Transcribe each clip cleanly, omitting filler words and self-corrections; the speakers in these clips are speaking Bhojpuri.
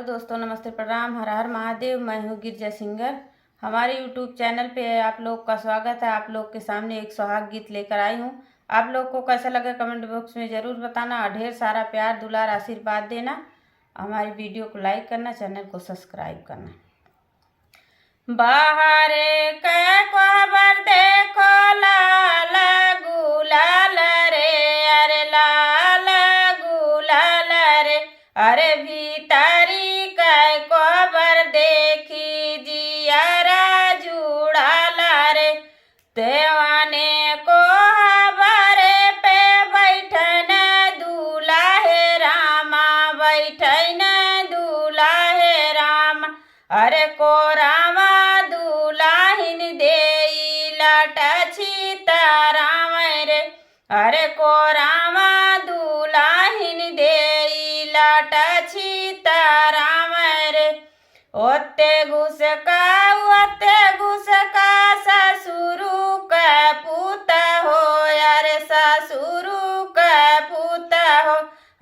दोस्तों नमस्ते प्रणाम। हर हर महादेव। मैं हूँ गिरजा सिंगर। हमारे यूट्यूब चैनल पे आप लोग का स्वागत है। आप लोग के सामने एक सुहाग गीत लेकर आई हूँ। आप लोग को कैसा लगा कमेंट बॉक्स में ज़रूर बताना और ढेर सारा प्यार दुलार आशीर्वाद देना। हमारी वीडियो को लाइक करना, चैनल को सब्सक्राइब करना। बाहर खबर देखो लाल गुलाल रे, अरे लाल गुलाल रे, अरे भीतरी खबर देखी जियरा जुड़ाल रे। देवाने को हमारे पे बैठन दूल्हा है रामा, बैठन दूल्हा है राम, अरे को रामा सीताराम रे, अरे को रामा दुलाहिन दे लाट सीताराम रे। ओते घुस का ससुरु का पूत हो, अरे ससुरु का पूत हो,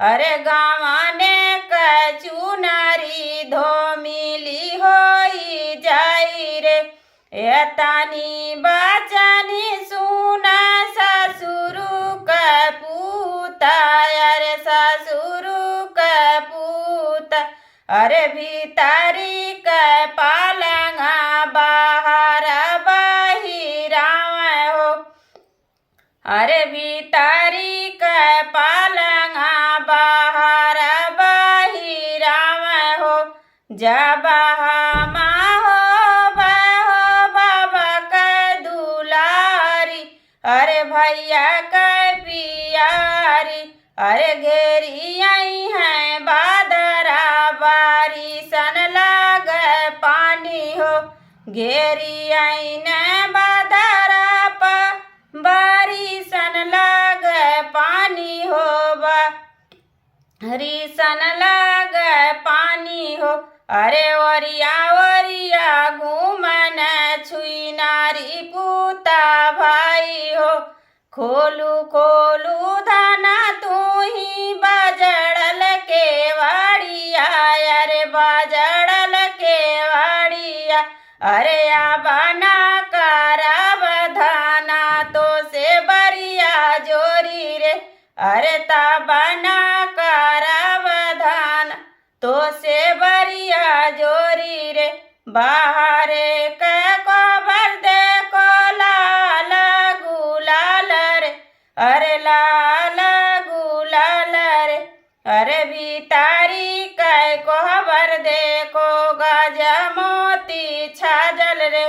अरे गावाने का चुनारी धो मिली हो जाई रे। एतानी बचनी सुना ससुरु का पूत, अरे ससुरु का पूत, अरे भीतरी का पालंगा बाहर बहिराव हो, अरे भीतरी का पालंगा बाहर बहिराव हो। जब अरे भैया के पियारी, अरे घेरी आई है बादरा बारी सन लाग पानी हो, घेरी आई न बादरा बारी सन लाग पानी हो, हरी सन लाग पानी हो, अरे वरिया वरिया घूमन छुई नारी पूता भाई हो। खोलू खोलू धाना तू ही बाजड़ल के वाड़िया, अरे बाजड़ल के वाड़िया, अरे आ बना करब धाना तो से बरिया जोरी रे, अरे ता बना करब धान तो से बरिया जोरी रे। बाहर खबर देखो लाल गुलाल रे, अरे लाल गुलाल रे, अरे भीतरी खबर देखो गज मोती छाजल रे।